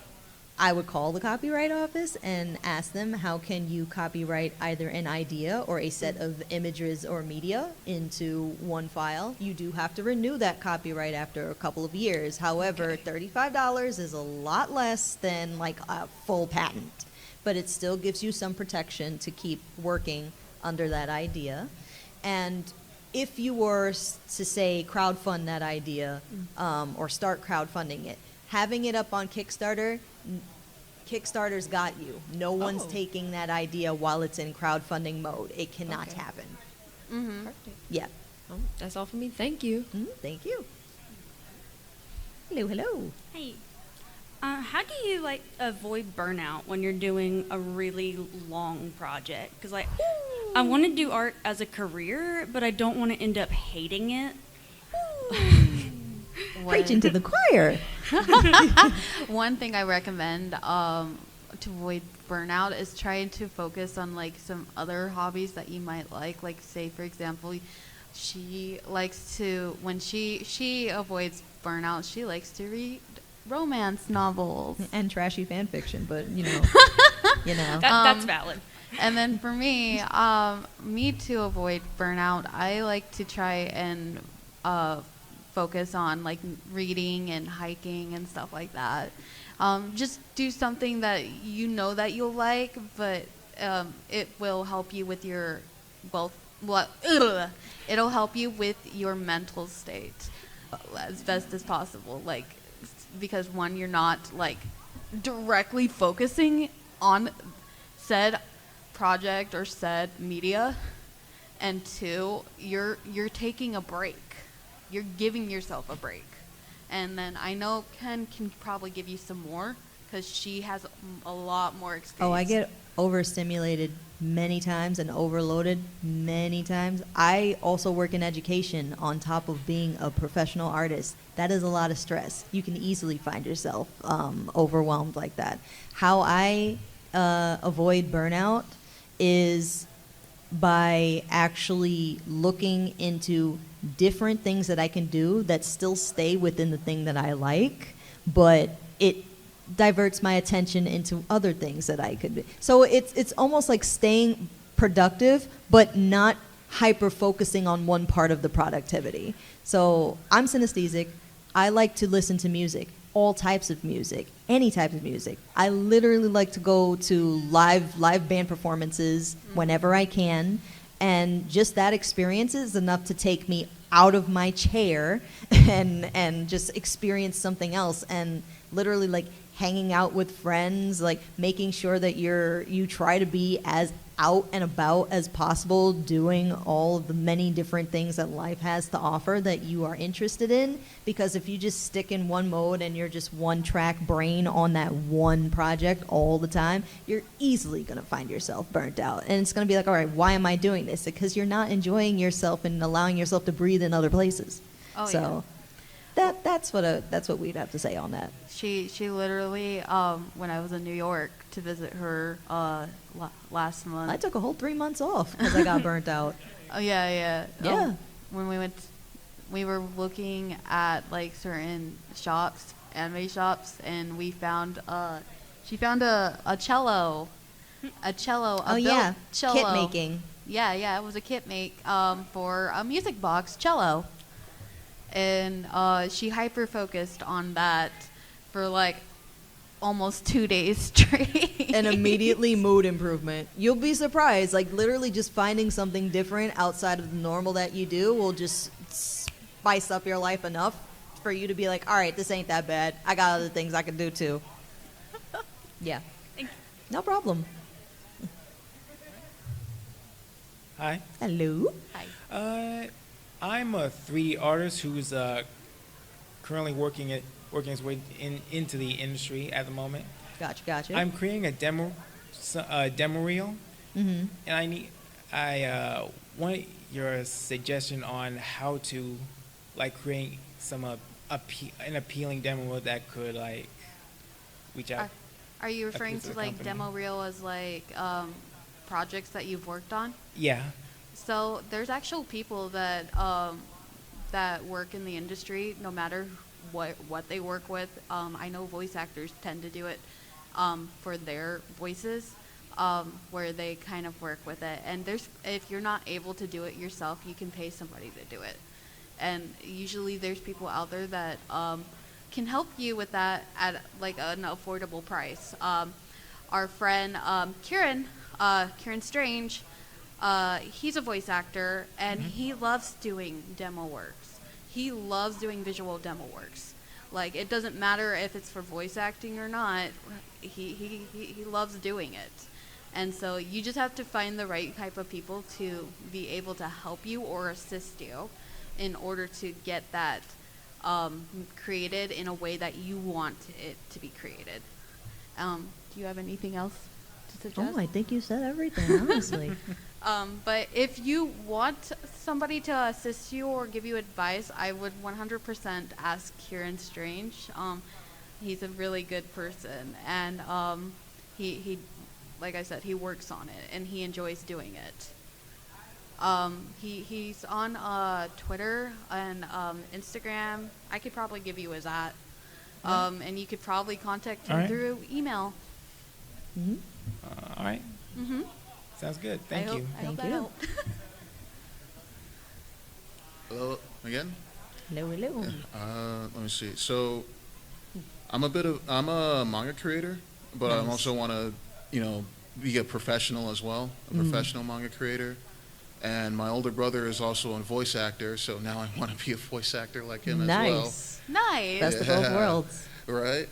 I would call the copyright office and ask them, how can you copyright either an idea or a set of images or media into one file? You do have to renew that copyright after a couple of years. However, $35 is a lot less than like a full patent, but it still gives you some protection to keep working under that idea. And if you were to say crowdfund that idea or start crowdfunding it, having it up on Kickstarter's got you. No one's taking that idea while it's in crowdfunding mode. It cannot happen. Perfect. Yeah. That's all for me. Thank you. Thank you. Hello, hello. Hey, how do you like avoid burnout when you're doing a really long project? Because like, I want to do art as a career, but I don't want to end up hating it. Preaching to the choir. One thing I recommend to avoid burnout is trying to focus on like some other hobbies that you might like say for example, she likes to when she avoids burnout, she likes to read romance novels and trashy fan fiction, but you know, That's valid. and then for me, me to avoid burnout, I like to try and focus on like reading and hiking and stuff like that. Just do something that you know that you'll like, but it will help you with your it'll help you with your mental state as best as possible. Like because one, you're not like directly focusing on said project or said media, and two, you're taking a break. You're giving yourself a break. And then I know Ken can probably give you some more because she has a lot more experience. Oh, I get overstimulated many times and overloaded many times. I also work in education on top of being a professional artist. That is a lot of stress. You can easily find yourself overwhelmed like that. How I avoid burnout is by actually looking into different things that I can do that still stay within the thing that I like, but it diverts my attention into other things that I could do. So it's almost like staying productive, but not hyper focusing on one part of the productivity. So I'm synesthetic. I like to listen to music, all types of music, any type of music. I literally like to go to live band performances whenever I can, and just that experience is enough to take me out of my chair and just experience something else. And literally like hanging out with friends, like making sure that you try to be as out and about as possible, doing all of the many different things that life has to offer that you are interested in. Because if you just stick in one mode and you're just one track brain on that one project all the time, you're easily going to find yourself burnt out. And it's going to be like, all right, why am I doing this? Because you're not enjoying yourself and allowing yourself to breathe in other places. Oh, so that's what we'd have to say on that. She literally, when I was in New York to visit her last month. I took a whole 3 months off because I got burnt out. Oh yeah. Yeah. When we were looking at like certain shops, anime shops, and she found a cello, cello. Kit making. Yeah, it was a kit make for a music box cello, and she hyper focused on that for like almost 2 days straight. And immediately mood improvement. You'll be surprised. Like literally just finding something different outside of the normal that you do will just spice up your life enough for you to be like, all right, this ain't that bad. I got other things I can do too. Yeah. No problem. Hi. Hello. Hi. I'm a 3D artist who's currently working his way into the industry at the moment. Gotcha. I'm creating a demo reel, and I want your suggestion on how to like create some an appealing demo reel that could like reach out. Are you referring to like company. demo reel as like projects that you've worked on? Yeah. So there's actual people that that work in the industry, no matter what they work with. I know voice actors tend to do it for their voices, where they kind of work with it. And if you're not able to do it yourself, you can pay somebody to do it. And usually there's people out there that can help you with that at like an affordable price. Our friend Kieran Strange, he's a voice actor, and he loves doing demo works. He loves doing visual demo works. Like, it doesn't matter if it's for voice acting or not, he loves doing it. And so you just have to find the right type of people to be able to help you or assist you in order to get that created in a way that you want it to be created. Do you have anything else to suggest? Oh, I think you said everything, honestly. But if you want somebody to assist you or give you advice, I would 100% ask Kieran Strange. He's a really good person, and he like I said, he works on it and he enjoys doing it. He's on Twitter and Instagram. I could probably give you his @ and you could probably contact him Alright. through email. All right. Mm-hmm. Sounds good. Thank you. I hope Thank that you. helped. Hello again. Hello, hello. Let me see. So, I'm a manga creator, but I Nice. also want to, be a professional as well, a professional manga creator. And my older brother is also a voice actor, so now I want to be a voice actor like him as well. Nice. Nice. Best of both Yeah. worlds. Right.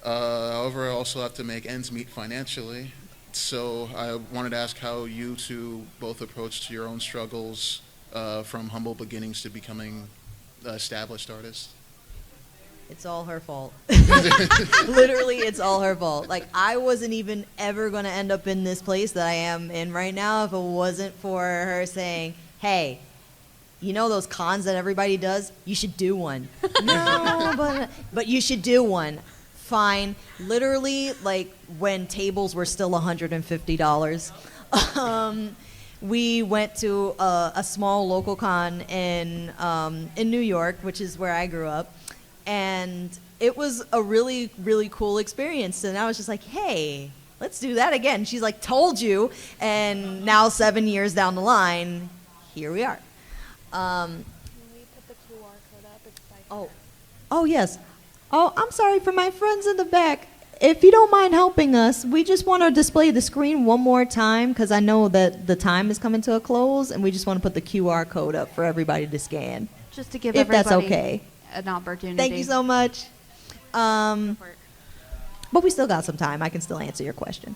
However, I also have to make ends meet financially. So I wanted to ask how you two both approached your own struggles from humble beginnings to becoming established artists. It's all her fault. Literally, it's all her fault. Like, I wasn't even ever going to end up in this place that I am in right now if it wasn't for her saying, hey, you know those cons that everybody does? You should do one. No, but you should do one. Fine. Literally, like, when tables were still $150, we went to a small local con in New York, which is where I grew up. And it was a really, really cool experience. And I was just like, hey, let's do that again. She's like, told you. And now 7 years down the line, here we are. Can we put the QR code up? It's like Oh, yes. Oh, I'm sorry for my friends in the back. If you don't mind helping us, we just want to display the screen one more time because I know that the time is coming to a close, and we just want to put the QR code up for everybody to scan. Just to give If that's everybody okay. an opportunity. Thank you so much. But we still got some time. I can still answer your question.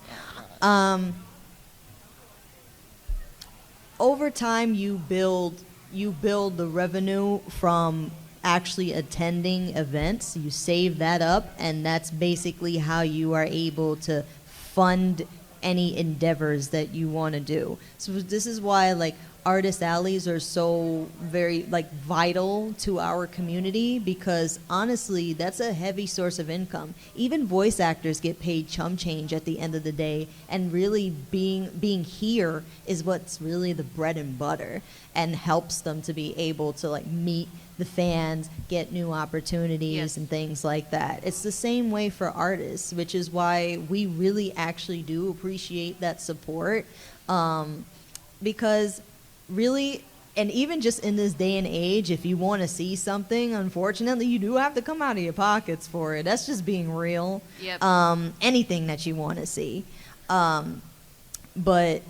Over time, you build the revenue from actually attending events. You save that up, and that's basically how you are able to fund any endeavors that you want to do. So this is why, like, artist alleys are so very, like, vital to our community, because honestly, that's a heavy source of income. Even voice actors get paid chump change at the end of the day, and really being here is what's really the bread and butter and helps them to be able to, like, meet the fans, get new opportunities, Yes. and things like that. It's the same way for artists, which is why we really actually do appreciate that support, because really, and even just in this day and age, if you want to see something, unfortunately, you do have to come out of your pockets for it. That's just being real. Yep. Anything that you want to see. But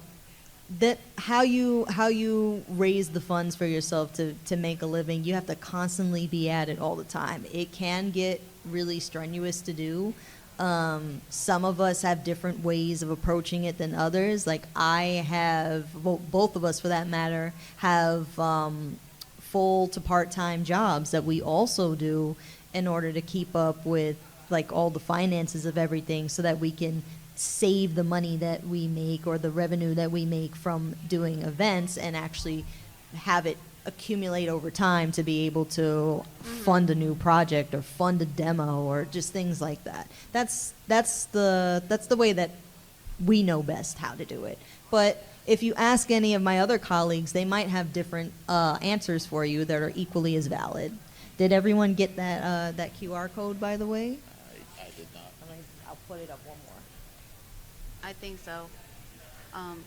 that how you raise the funds for yourself to make a living, you have to constantly be at it all the time. It can get really strenuous to do. Some of us have different ways of approaching it than others. Like I have, well, both of us for that matter, have full to part-time jobs that we also do in order to keep up with like all the finances of everything, so that we can save the money that we make or the revenue that we make from doing events and actually have it accumulate over time to be able to fund a new project or fund a demo or just things like that. That's the way that we know best how to do it. But if you ask any of my other colleagues, they might have different answers for you that are equally as valid. Did everyone get that QR code, by the way? I did not. I'll put it up one more. I think so. Can't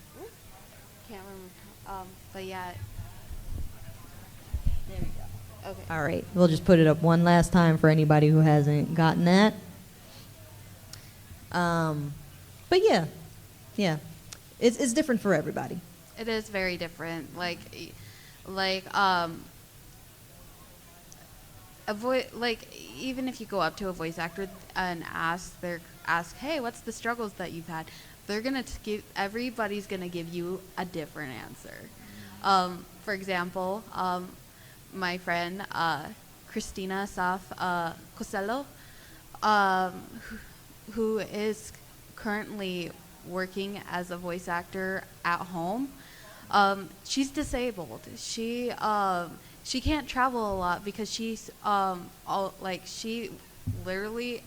remember. But yeah. There we go. Okay. All right, we'll just put it up one last time for anybody who hasn't gotten that. But yeah, it's different for everybody. It is very different. Like even if you go up to a voice actor and ask, hey, what's the struggles that you've had? They're gonna everybody's gonna give you a different answer. For example, my friend Christina Saf Cosello, who is currently working as a voice actor at home. She's disabled. She can't travel a lot because she's she literally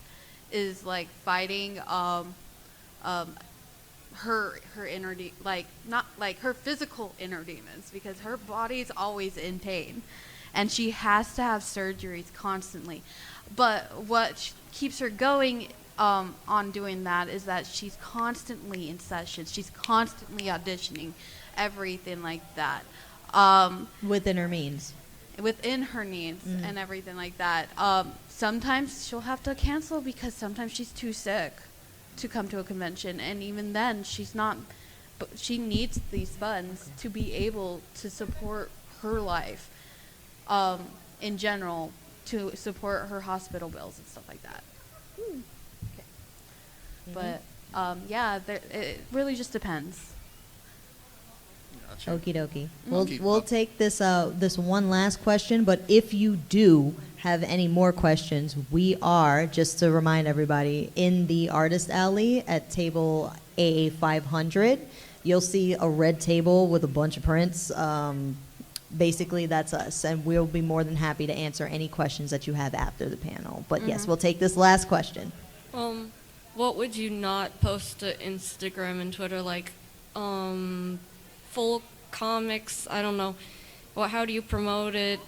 is like fighting her inner like not like her physical inner demons, because her body's always in pain and she has to have surgeries constantly. But what keeps her going on doing that is that she's constantly in sessions, she's constantly auditioning, everything like that, Within her means. within her needs and everything like that. Sometimes she'll have to cancel because sometimes she's too sick to come to a convention, and even then she's not, but she needs these funds to be able to support her life in general, to support her hospital bills and stuff like that. But yeah, it really just depends. Gotcha. Okie dokie. Keep We'll up. take this this one last question, but if you do have any more questions, we are, just to remind everybody, in the Artist Alley at table AA 500. You'll see a red table with a bunch of prints. Basically, that's us, and we'll be more than happy to answer any questions that you have after the panel. But yes, we'll take this last question. What would you not post to Instagram and Twitter, like, full comics? I don't know. Well, how do you promote it?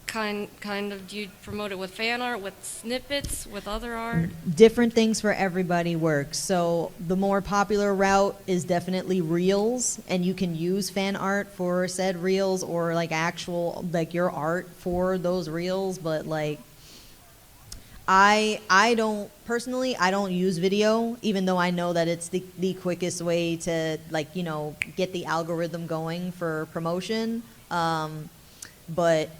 Kind of, do you promote it with fan art, with snippets, with other art? Different things for everybody works. So the more popular route is definitely reels, and you can use fan art for said reels, or like actual, like your art for those reels. But like, I don't personally, I don't use video, even though I know that it's the quickest way to, like, you know, get the algorithm going for promotion. But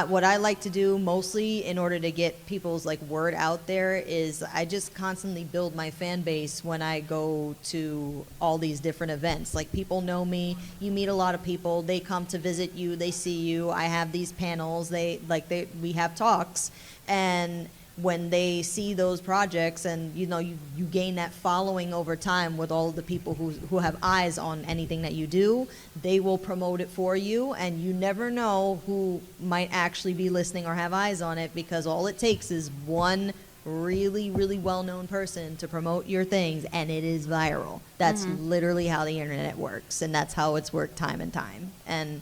what I like to do mostly in order to get people's like word out there is I just constantly build my fan base when I go to all these different events. Like, people know me, you meet a lot of people, they come to visit you, they see you, I have these panels, we have talks, and when they see those projects, and you know, you gain that following over time with all the people who have eyes on anything that you do, they will promote it for you, and you never know who might actually be listening or have eyes on it, because all it takes is one really, really well-known person to promote your things, and it is viral. That's literally how the internet works, and that's how it's worked time and time. And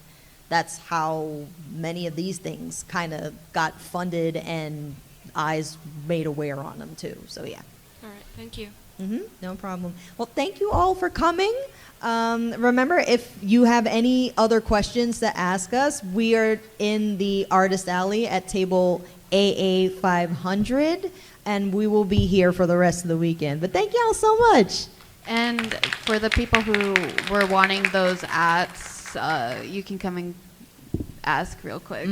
that's how many of these things kind of got funded and eyes made aware on them too. So yeah. All right, thank you. No problem. Well, thank you all for coming. Remember, if you have any other questions to ask us, we are in the Artist Alley at table AA 500, and we will be here for the rest of the weekend. But thank y'all so much. And for the people who were wanting those ads, you can come and ask real quick.